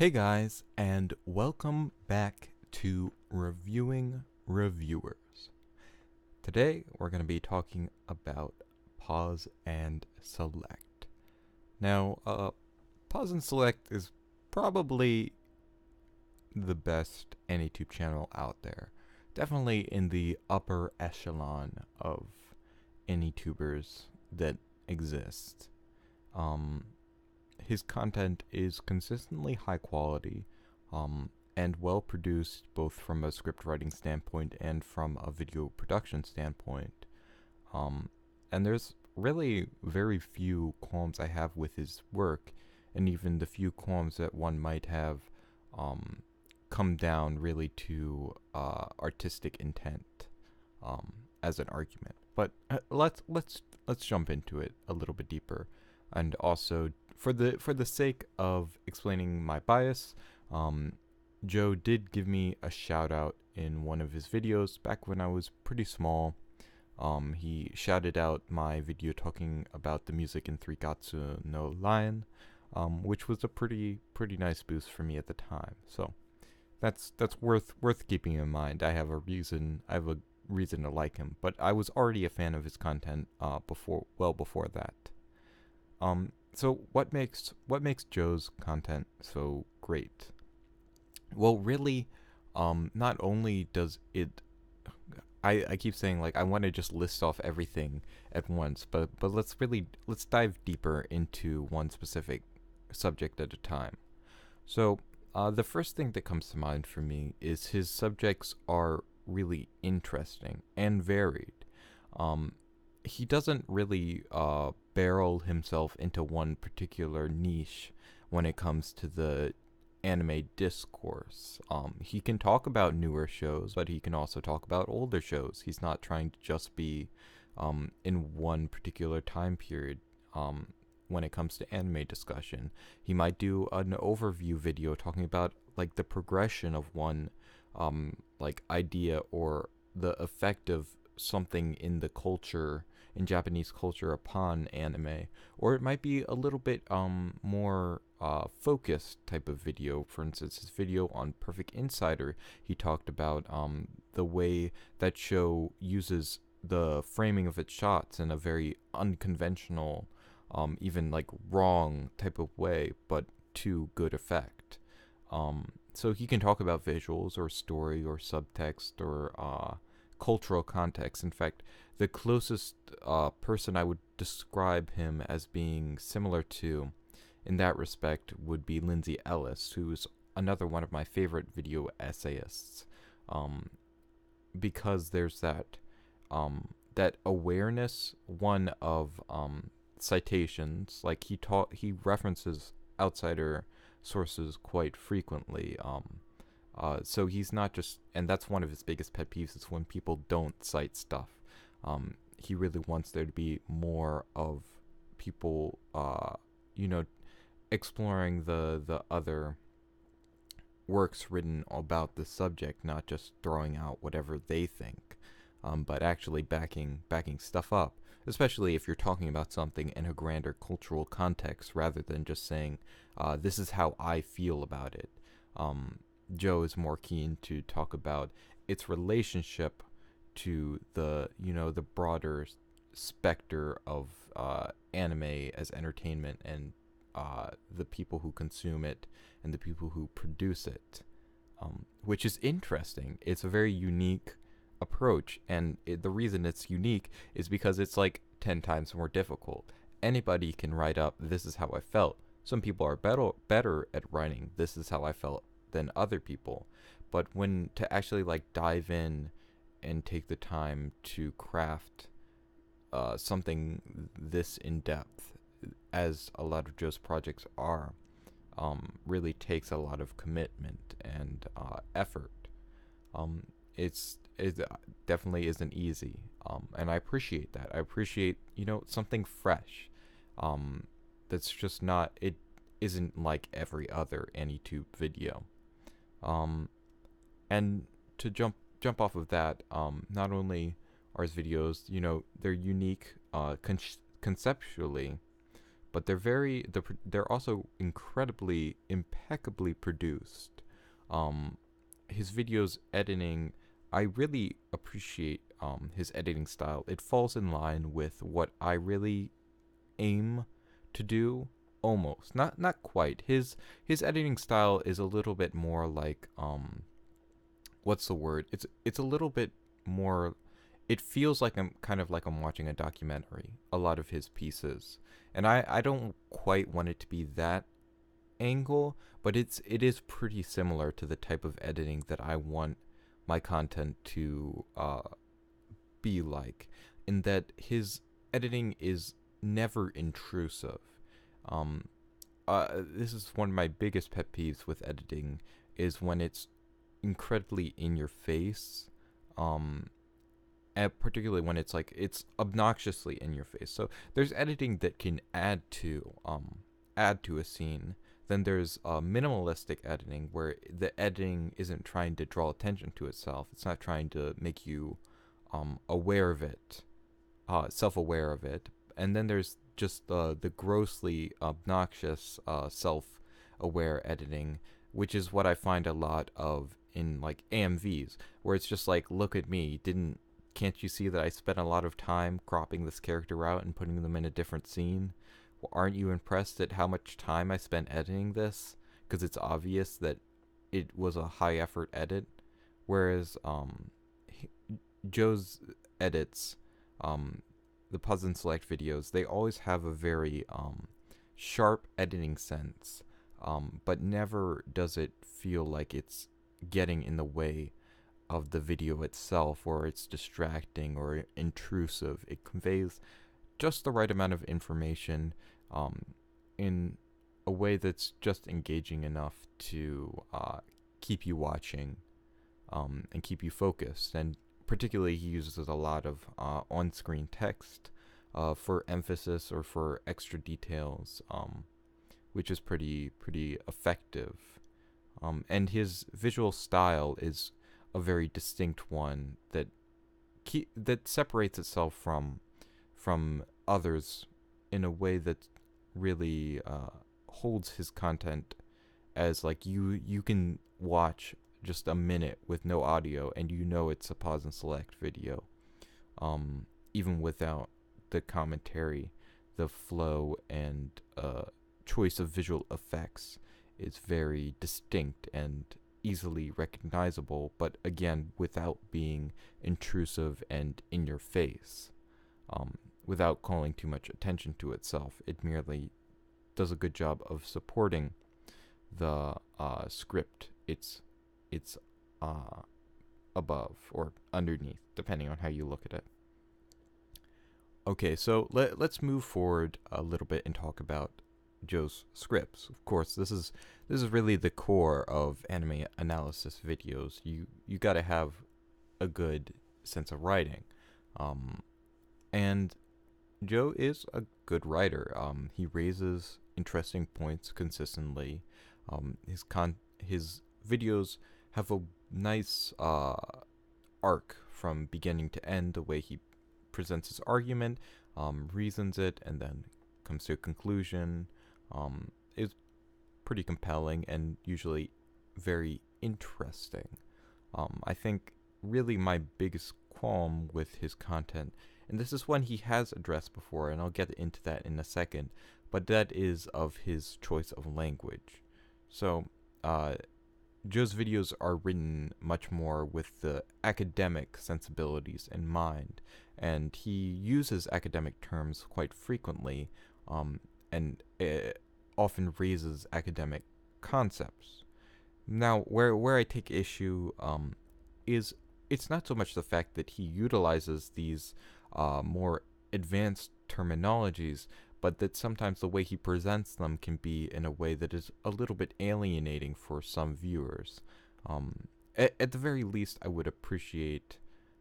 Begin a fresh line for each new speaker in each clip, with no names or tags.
Hey guys, and welcome back to Reviewing Reviewers. Today we're going to be talking about Pause and Select. Now, Pause and Select is probably the best AnyTube channel out there. Definitely in the upper echelon of AnyTubers that exist. Um, his content is consistently high quality and well produced, both from a script writing standpoint and from a video production standpoint. Um, and there's really very few qualms I have with his work, and even the few qualms that one might have um, come down really to artistic intent as an argument. But let's jump into it a little bit deeper, and also for the sake of explaining my bias, um, Joe did give me a shout out in one of his videos back when I was pretty small. He shouted out my video talking about the music in Three Gatsu no Lion, which was a pretty nice boost for me at the time. So that's worth keeping in mind. I have a reason to like him, but I was already a fan of his content before that. So what makes Joe's content so great? Well, really, not only does it, I keep saying like I want to just list off everything at once, but let's dive deeper into one specific subject at a time. So, the first thing that comes to mind for me is his subjects are really interesting and varied. Um, he doesn't really barrel himself into one particular niche when it comes to the anime discourse. He can talk about newer shows, but he can also talk about older shows. He's not trying to just be in one particular time period. When it comes to anime discussion, he might do an overview video talking about like the progression of one like idea or the effect of something in the culture in Japanese culture upon anime, or it might be a little bit more focused type of video. For instance, his video on Perfect Insider, he talked about the way that show uses the framing of its shots in a very unconventional, even like wrong type of way, but to good effect. So he can talk about visuals or story or subtext or cultural context. In fact, the closest person I would describe him as being similar to in that respect would be Lindsay Ellis, who's another one of my favorite video essayists, um, because there's that awareness, one of citations. Like he references outsider sources quite frequently. So he's not just, and that's one of his biggest pet peeves is when people don't cite stuff. He really wants there to be more of people, you know, exploring the other works written about the subject, not just throwing out whatever they think, but actually backing stuff up. Especially if you're talking about something in a grander cultural context, rather than just saying, "This is how I feel about it." Joe is more keen to talk about its relationship to the broader specter of anime as entertainment and the people who consume it and the people who produce it, which is interesting. It's a very unique approach, and the reason it's unique is because it's like 10 times more difficult. Anybody can write up, "This is how I felt." Some people are better at writing, "This is how I felt," than other people. But when to actually like dive in and take the time to craft something this in depth, as a lot of Joe's projects are, really takes a lot of commitment and effort. It definitely isn't easy, and I appreciate that. I appreciate something fresh, that's just not it isn't like every other AnyTube video. Um, and to jump off of that, not only are his videos, they're unique conceptually, but they're also incredibly impeccably produced. His videos editing, I really appreciate his editing style. It falls in line with what I really aim to do, almost, not quite. His editing style is a little bit more like what's the word? It's a little bit more. It feels like I'm watching a documentary. A lot of his pieces, and I don't quite want it to be that angle, but it is pretty similar to the type of editing that I want my content to be like, in that his editing is never intrusive. Um, this is one of my biggest pet peeves with editing, is when it's incredibly in your face, um, and particularly when it's like it's obnoxiously in your face. So there's editing that can add to a scene. Then there's minimalistic editing, where the editing isn't trying to draw attention to itself. It's not trying to make you aware of it, self-aware of it. And then there's just the grossly obnoxious self-aware editing, which is what I find a lot of in like AMVs, where it's just like, look at me, can't you see that I spent a lot of time cropping this character out and putting them in a different scene? Well, aren't you impressed at how much time I spent editing this? Because it's obvious that it was a high effort edit. Whereas Joe's edits, the pause and select videos, they always have a very sharp editing sense, but never does it feel like it's getting in the way of the video itself, or it's distracting or intrusive. It conveys just the right amount of information in a way that's just engaging enough to keep you watching and keep you focused. And particularly, he uses a lot of on-screen text for emphasis or for extra details, which is pretty effective. And his visual style is a very distinct one that separates itself from others in a way that really holds his content as like you can watch just a minute with no audio and you know it's a pause and select video, even without the commentary. The flow and choice of visual effects is very distinct and easily recognizable, but again, without being intrusive and in your face, without calling too much attention to itself. It merely does a good job of supporting the script it's above or underneath, depending on how you look at it. Okay, so let's move forward a little bit and talk about Joe's scripts. Of course, this is really the core of anime analysis videos. You got to have a good sense of writing, and Joe is a good writer. He raises interesting points consistently. His videos have a nice arc from beginning to end. The way he presents his argument, reasons it, and then comes to a conclusion, is pretty compelling and usually very interesting. I think really my biggest qualm with his content, and this is one he has addressed before, and I'll get into that in a second, but that is of his choice of language. So, Joe's videos are written much more with the academic sensibilities in mind, and he uses academic terms quite frequently, and often raises academic concepts. Now, where I take issue is it's not so much the fact that he utilizes these more advanced terminologies, but that sometimes the way he presents them can be in a way that is a little bit alienating for some viewers. At the very least, I would appreciate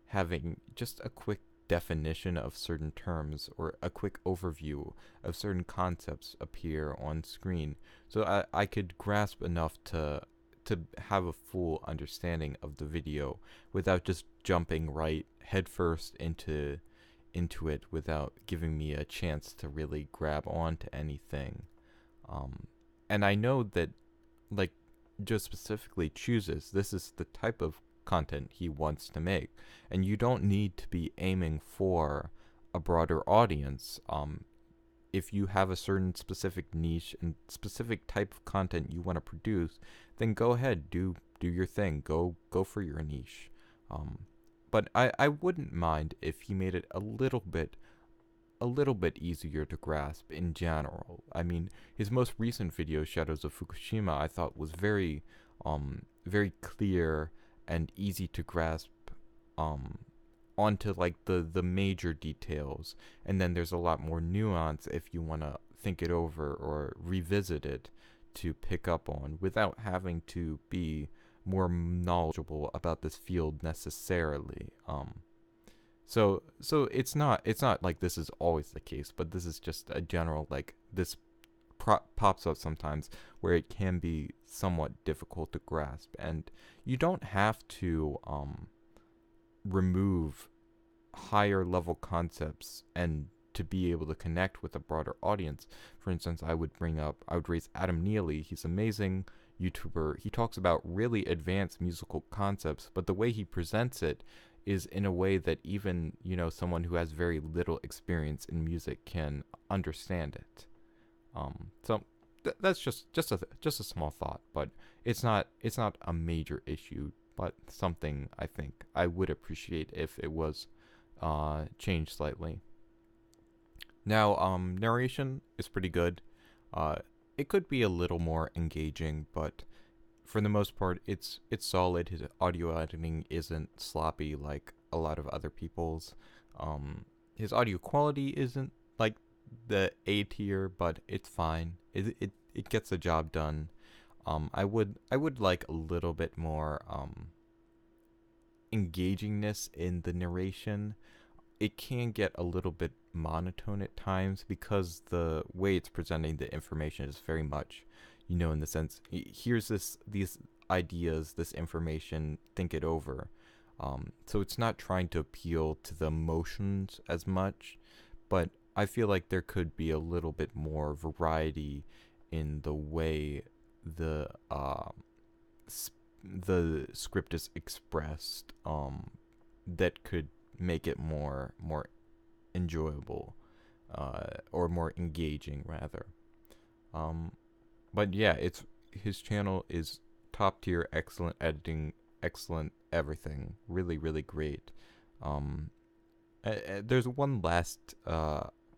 having just a quick definition of certain terms or a quick overview of certain concepts appear on screen, so I could grasp enough to have a full understanding of the video without just jumping right headfirst into into it without giving me a chance to really grab onto anything. And I know that, like, Joe specifically chooses this is the type of content he wants to make, and you don't need to be aiming for a broader audience. If you have a certain specific niche and specific type of content you want to produce, then go ahead, do your thing, go for your niche. But I wouldn't mind if he made it a little bit easier to grasp in general. I mean, his most recent video, Shadows of Fukushima, I thought was very clear and easy to grasp onto like the major details, and then there's a lot more nuance if you want to think it over or revisit it to pick up on without having to be more knowledgeable about this field necessarily. So it's not like this is always the case, but this is just a general, like, this pops up sometimes where it can be somewhat difficult to grasp, and you don't have to remove higher level concepts and to be able to connect with a broader audience. For instance, I would raise Adam Neely. He's an amazing YouTuber. He talks about really advanced musical concepts, but the way he presents it is in a way that even, someone who has very little experience in music can understand it. So that's just a small thought, but it's not a major issue, but something I think I would appreciate if it was changed slightly. Now, narration is pretty good. It could be a little more engaging, but for the most part, it's solid. His audio editing isn't sloppy like a lot of other people's. His audio quality isn't like the A tier, but it's fine. It gets the job done. I would like a little bit more engagingness in the narration. It can get a little bit monotone at times because the way it's presenting the information is very much, in the sense, here's these ideas, this information, think it over. So it's not trying to appeal to the emotions as much, but I feel like there could be a little bit more variety in the way the script is expressed, that could make it more enjoyable, or more engaging rather. But yeah, his channel is top tier, excellent editing, excellent everything, really really great. There's one last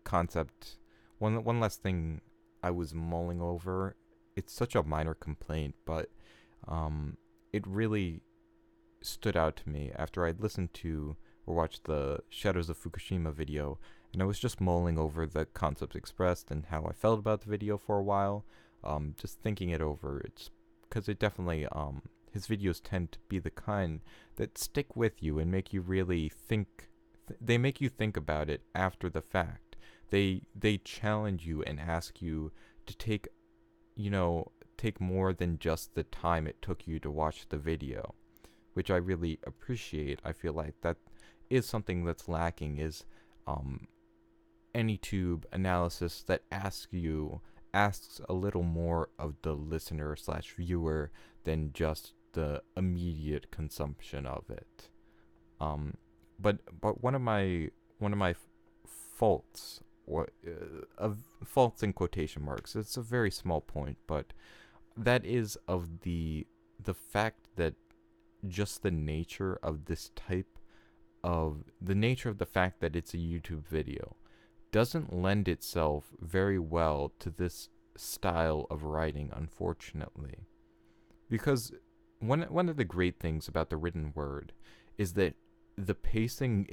concept, one last thing I was mulling over. It's such a minor complaint, but it really stood out to me after I'd listened to or watched the Shadows of Fukushima video, and I was just mulling over the concepts expressed and how I felt about the video for a while, just thinking it over. It's because it definitely, his videos tend to be the kind that stick with you and make you really think. They make you think about it after the fact. They challenge you and ask you to take more than just the time it took you to watch the video, which I really appreciate. I feel like that is something that's lacking, is any tube analysis that asks a little more of the listener / viewer than just the immediate consumption of it. But one of my faults, or faults in quotation marks, it's a very small point, but that is of the fact that just the nature of this type of the fact that it's a YouTube video doesn't lend itself very well to this style of writing, unfortunately. Because one of the great things about the written word is that the pacing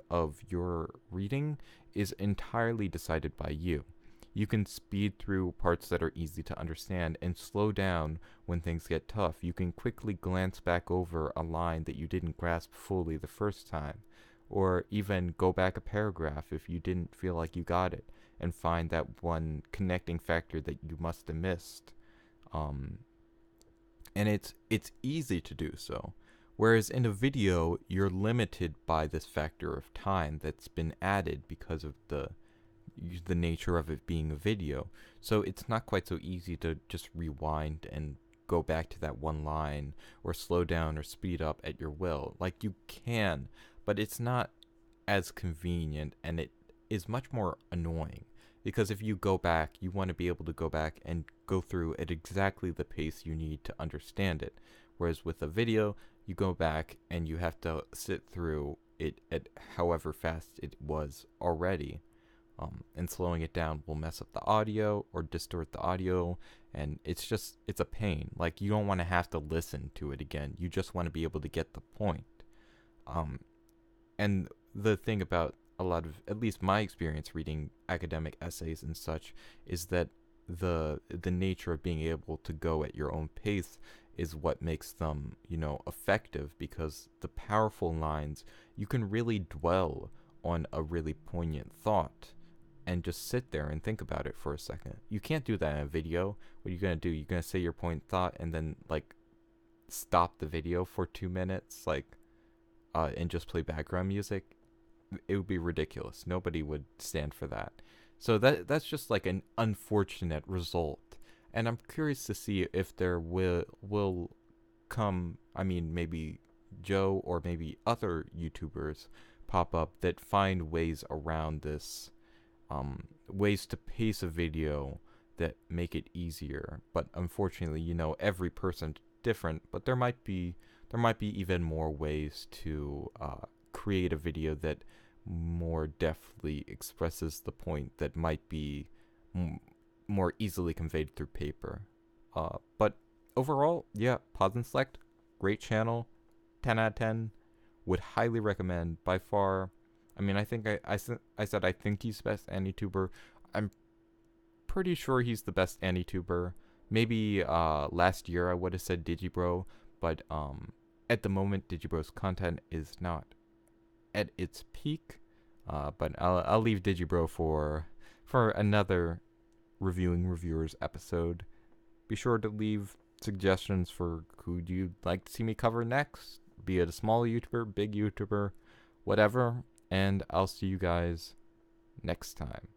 of your reading is entirely decided by you. You can speed through parts that are easy to understand and slow down when things get tough. You can quickly glance back over a line that you didn't grasp fully the first time, or even go back a paragraph if you didn't feel like you got it, and find that one connecting factor that you must have missed. And it's easy to do so. Whereas in a video, you're limited by this factor of time that's been added because of the nature of it being a video. So it's not quite so easy to just rewind and go back to that one line or slow down or speed up at your will. Like you can, but it's not as convenient, and it is much more annoying because if you go back, you want to be able to go back and go through at exactly the pace you need to understand it. Whereas with a video, you go back and you have to sit through it at however fast it was already. And slowing it down will mess up the audio or distort the audio, and it's a pain. Like, you don't want to have to listen to it again. You just want to be able to get the point. And the thing about a lot of, at least my experience reading academic essays and such, is that the nature of being able to go at your own pace is what makes them, effective, because the powerful lines, you can really dwell on a really poignant thought and just sit there and think about it for a second. You can't do that in a video. What are you going to do? You're going to say your point thought and then, like, stop the video for 2 minutes, and just play background music? It would be ridiculous. Nobody would stand for that. So that's just like an unfortunate result. And I'm curious to see if there will come, maybe Joe or maybe other YouTubers pop up that find ways around this, ways to pace a video that make it easier. But unfortunately, every person's different, but there might be even more ways to create a video that more deftly expresses the point that might be more easily conveyed through paper. But overall, yeah, Pause and Select, great channel, 10 out of 10. Would highly recommend. By far, I think I said I think he's the best AniTuber. I'm pretty sure he's the best AniTuber. Maybe last year I would have said Digibro, but at the moment Digibro's content is not at its peak. But I'll leave Digibro for another reviewing reviewers episode. Be sure to leave suggestions for who you'd like to see me cover next, be it a small YouTuber, big YouTuber, whatever, and I'll see you guys next time.